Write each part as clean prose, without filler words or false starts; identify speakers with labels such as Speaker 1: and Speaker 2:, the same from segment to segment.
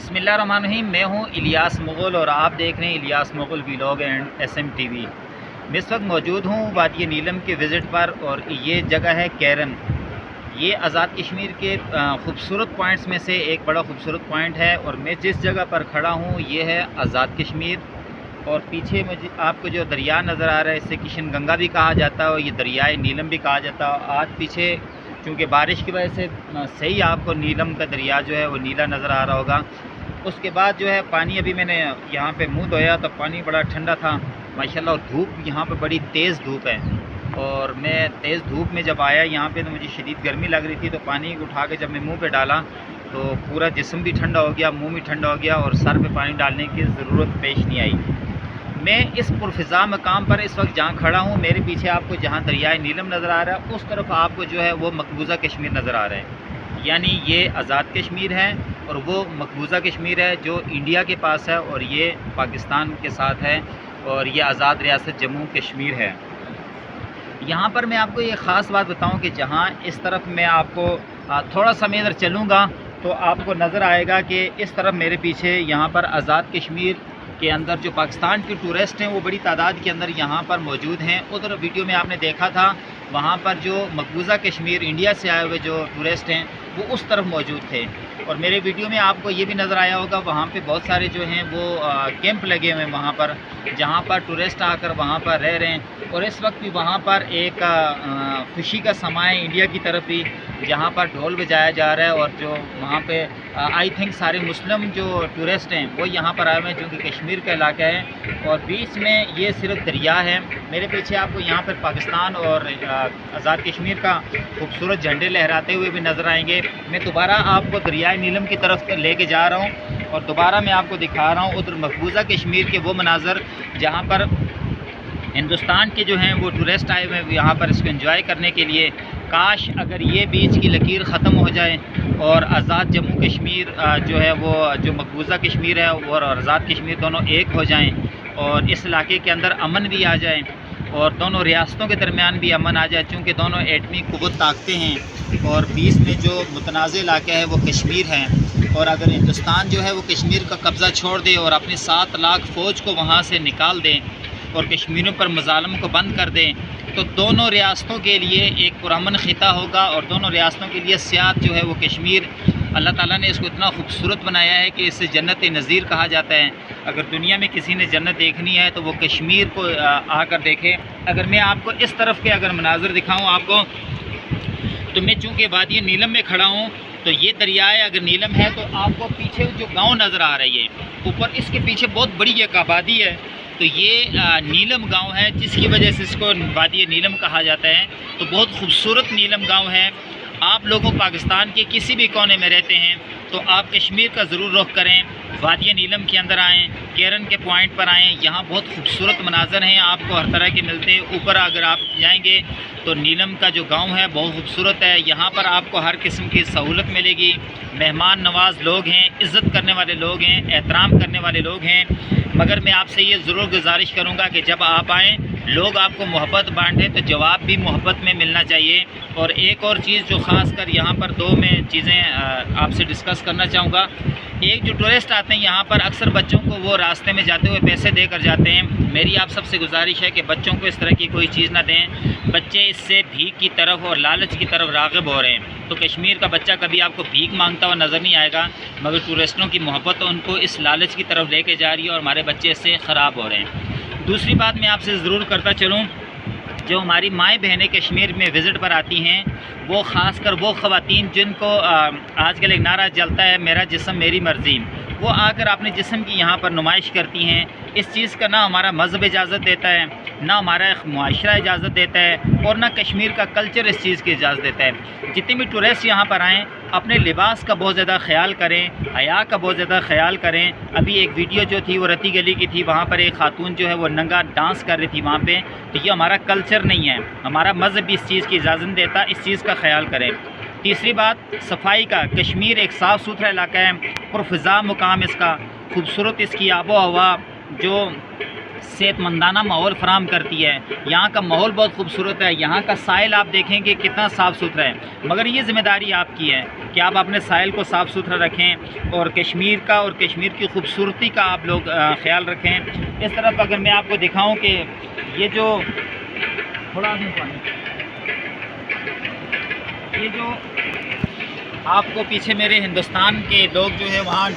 Speaker 1: बिस्मिल्लाहिर्रहमानिर्रहीम। मैं हूं इलियास मुग़ल और आप देख रहे हैं Ilyas Mughal vlog and SM TV. मैं इस वक्त मौजूद हूं वादी नीलम के विज़िट पर और ये जगह है कैरन। ये आज़ाद कश्मीर के ख़ूबसूरत पॉइंट्स में से एक बड़ा ख़ूबसूरत पॉइंट है और मैं जिस जगह पर खड़ा हूं ये है आज़ाद कश्मीर। और पीछे मुझे आपको जो दरिया नज़र आ रहा है इससे किशन गंगा भी कहा जाता है और ये दरियाए नीलम भी कहा जाता है। आज पीछे क्योंकि बारिश की वजह से सही आपको नीलम का दरिया जो है वो नीला नज़र आ रहा होगा। उसके बाद जो है पानी, अभी मैंने यहाँ पे मुंह धोया तो पानी बड़ा ठंडा था माशाल्लाह। और धूप यहाँ पे बड़ी तेज़ धूप है और मैं तेज़ धूप में जब आया यहाँ पे तो मुझे शदीद गर्मी लग रही थी। तो पानी उठा के जब मैं मुँह पे डाला तो पूरा जिस्म भी ठंडा हो गया, मुँह भी ठंडा हो गया और सर पे पानी डालने की ज़रूरत पेश नहीं आई। मैं इस पुरफ़िज़ा मकाम पर इस वक्त जहाँ खड़ा हूँ, मेरे पीछे आपको जहाँ दरियाए नीलम नज़र आ रहा है उस तरफ आपको जो है वो मकबूज़ा कश्मीर नज़र आ रहा है। यानी ये आज़ाद कश्मीर है और वो मकबूज़ा कश्मीर है जो इंडिया के पास है और ये पाकिस्तान के साथ है और ये आज़ाद रियासत जम्मू कश्मीर है। यहाँ पर मैं आपको ये ख़ास बात बताऊँ कि जहाँ इस तरफ मैं आपको थोड़ा सा मैं इधर चलूँगा तो आपको नज़र आएगा कि इस तरफ मेरे पीछे यहाँ पर आज़ाद कश्मीर के अंदर जो पाकिस्तान के टूरिस्ट हैं वो बड़ी तादाद के अंदर यहाँ पर मौजूद हैं। उधर वीडियो में आपने देखा था वहाँ पर जो मकबूज़ा कश्मीर इंडिया से आए हुए जो टूरिस्ट हैं वो उस तरफ मौजूद थे। और मेरे वीडियो में आपको ये भी नज़र आया होगा वहाँ पे बहुत सारे जो हैं वो कैंप लगे हुए हैं वहाँ पर, जहाँ पर टूरिस्ट आकर वहाँ पर रह रहे हैं। और इस वक्त भी वहाँ पर एक खुशी का समा है इंडिया की तरफ भी, जहाँ पर ढोल बजाया जा रहा है। और जो वहाँ पे आई थिंक सारे मुस्लिम जो टूरिस्ट हैं वो यहाँ पर आए हुए हैं, जो कि कश्मीर का इलाका है और बीच में ये सिर्फ दरिया है। मेरे पीछे आपको यहाँ पर पाकिस्तान और आज़ाद कश्मीर का खूबसूरत झंडे लहराते हुए भी नज़र आएंगे। मैं दोबारा आपको दरियाए नीलम की तरफ लेके जा रहा हूँ और दोबारा मैं आपको दिखा रहा हूँ उधर मकबूज़ा कश्मीर के वो मनाज़र जहाँ पर हिंदुस्तान के जो हैं वो टूरिस्ट आए हुए हैं यहाँ पर इसको एंजॉय करने के लिए। काश अगर ये बीच की लकीर ख़त्म हो जाए और आज़ाद जम्मू कश्मीर जो है वो जो मकबूज़ा कश्मीर है और आज़ाद कश्मीर दोनों एक हो जाएं और इस इलाके के अंदर अमन भी आ जाए और दोनों रियासतों के दरमियान भी अमन आ जाए, चूँकि दोनों एटमी क़ुव्वत ताकतें हैं और बीच में जो मुतनाज़ इलाका है वो कश्मीर है। और अगर हिंदुस्तान जो है वो कश्मीर का कब्ज़ा छोड़ दे और अपनी 7 लाख फ़ौज को वहाँ से निकाल दें और कश्मीरियों पर मज़ालम को बंद कर दें तो दोनों रियासतों के लिए एक पुरअमन ख़िता होगा और दोनों रियासतों के लिए सियात जो है वो कश्मीर, अल्लाह ताला ने इसको इतना खूबसूरत बनाया है कि इसे जन्नत नज़ीर कहा जाता है। अगर दुनिया में किसी ने जन्नत देखनी है तो वो कश्मीर को आकर देखे। अगर मैं आपको इस तरफ के अगर मनाज़र दिखाऊँ आपको, तो मैं चूँकि वादी नीलम में खड़ा हूँ तो ये दरियाए अगर नीलम है तो आपको पीछे जो गाँव नज़र आ रही है, ऊपर इसके पीछे बहुत बड़ी एक आबादी है। तो ये नीलम गांव है जिसकी वजह से इसको वादी नीलम कहा जाता है। तो बहुत खूबसूरत नीलम गांव है। आप लोगों पाकिस्तान के किसी भी कोने में रहते हैं तो आप कश्मीर का ज़रूर रुख करें, वादी नीलम के अंदर आएँ, कैरन के पॉइंट पर आएँ। यहाँ बहुत खूबसूरत मनाज़र हैं, आपको हर तरह के मिलते हैं। ऊपर अगर आप जाएंगे तो नीलम का जो गांव है बहुत खूबसूरत है। यहाँ पर आपको हर किस्म की सहूलत मिलेगी। मेहमान नवाज़ लोग हैं, इज़्ज़त करने वाले लोग हैं, एहतराम करने वाले लोग हैं। मगर मैं आपसे ये ज़रूर गुजारिश करूँगा कि जब आप आएँ लोग आपको मोहब्बत बांटें तो जवाब भी मोहब्बत में मिलना चाहिए। और एक और चीज़ जो ख़ास कर यहाँ पर दो मैं चीज़ें आपसे डिस्कस करना चाहूँगा। एक, जो टूरिस्ट आते हैं यहाँ पर अक्सर बच्चों को वो रास्ते में जाते हुए पैसे देकर जाते हैं। मेरी आप सबसे गुजारिश है कि बच्चों को इस तरह की कोई चीज़ ना दें। बच्चे इससे भीख की तरफ और लालच की तरफ राग़िब हो रहे हैं। तो कश्मीर का बच्चा कभी आपको भीख मांगता हुआ नज़र नहीं आएगा, मगर टूरिस्टों की मोहब्बत उनको इस लालच की तरफ लेके जा रही है और हमारे बच्चे इससे ख़राब हो रहे हैं। दूसरी बात मैं आपसे ज़रूर करता चलूँ, जो हमारी माएँ बहनें कश्मीर में विज़िट पर आती हैं वो ख़ास कर वो ख़वातीन जिनको आजकल एक नारा चलता है मेरा जिस्म मेरी मर्ज़ी, वो आकर अपने जिस्म की यहाँ पर नुमाइश करती हैं। इस चीज़ का ना हमारा मज़हब इजाज़त देता है, ना हमारा मुआशरा इजाज़त देता है और ना कश्मीर का कल्चर इस चीज़ की इजाज़त देता है। जितने भी टूरिस्ट यहाँ पर आएँ अपने लिबास का बहुत ज़्यादा ख्याल करें, हया का बहुत ज़्यादा ख्याल करें। अभी एक वीडियो जो थी वो रती गली की थी, वहाँ पर एक खातून जो है वो नंगा डांस कर रही थी वहाँ पे। तो ये हमारा कल्चर नहीं है, हमारा मज़हब इस चीज़ की इजाज़त देता, इस चीज़ का ख्याल करें। तीसरी बात, सफाई का। कश्मीर एक साफ़ सुथरा इलाका है, पुरफ़िज़ा मुकाम इसका, खूबसूरत इसकी आबो हवा, जो صحت مندانہ ماحول فراہم کرتی ہے۔ یہاں کا ماحول بہت خوبصورت ہے، یہاں کا ساحل آپ دیکھیں کہ کتنا صاف ستھرا ہے، مگر یہ ذمہ داری آپ کی ہے کہ آپ اپنے ساحل کو صاف ستھرا رکھیں اور کشمیر کا اور کشمیر کی خوبصورتی کا آپ لوگ خیال رکھیں۔ اس طرف اگر میں آپ کو دکھاؤں کہ یہ جو تھوڑا یہ جو آپ کو پیچھے میرے ہندوستان کے لوگ جو ہے وہاں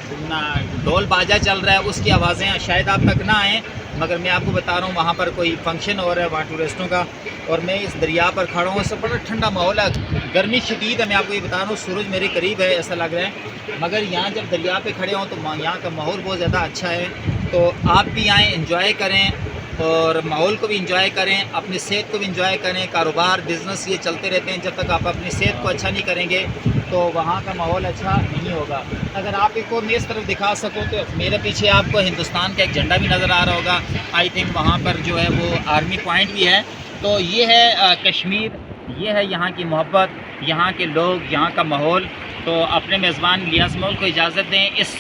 Speaker 1: ڈھول باجا چل رہا ہے، اس کی آوازیں شاید آپ تک نہ آئیں، مگر میں آپ کو بتا رہا ہوں وہاں پر کوئی فنکشن ہو رہا ہے وہاں ٹورسٹوں کا، اور میں اس دریا پر کھڑا ہوں، اس سے بڑا ٹھنڈا ماحول ہے، گرمی شدید ہے، میں آپ کو یہ بتا رہا ہوں، سورج میرے قریب ہے ایسا لگ رہا ہے، مگر یہاں جب دریا پہ کھڑے ہوں تو یہاں کا ماحول بہت زیادہ اچھا ہے۔ تو آپ بھی آئیں، انجوائے کریں اور ماحول کو بھی انجوائے کریں، اپنی صحت کو بھی انجوائے کریں۔ کاروبار بزنس یہ چلتے رہتے ہیں، جب تک آپ اپنی صحت کو اچھا نہیں کریں گے تو وہاں کا ماحول اچھا نہیں ہوگا۔ اگر آپ کو میں اس طرف دکھا سکوں تو میرے پیچھے آپ کو ہندوستان کا ایک جھنڈا بھی نظر آ رہا ہوگا، آئی تھنک وہاں پر جو ہے وہ آرمی پوائنٹ بھی ہے۔ تو یہ ہے کشمیر، یہ ہے یہاں کی محبت، یہاں کے لوگ، یہاں کا ماحول۔ تو اپنے میزبان الیاس مغل کو اجازت دیں اس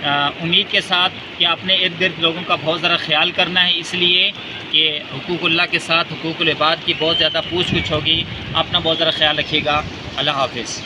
Speaker 1: امید کے ساتھ کہ اپنے ارد گرد لوگوں کا بہت ذرا خیال کرنا ہے، اس لیے کہ حقوق اللہ کے ساتھ حقوق العباد کی بہت زیادہ پوچھ گچھ ہوگی۔ اپنا بہت ذرا خیال رکھیے گا۔ اللہ حافظ۔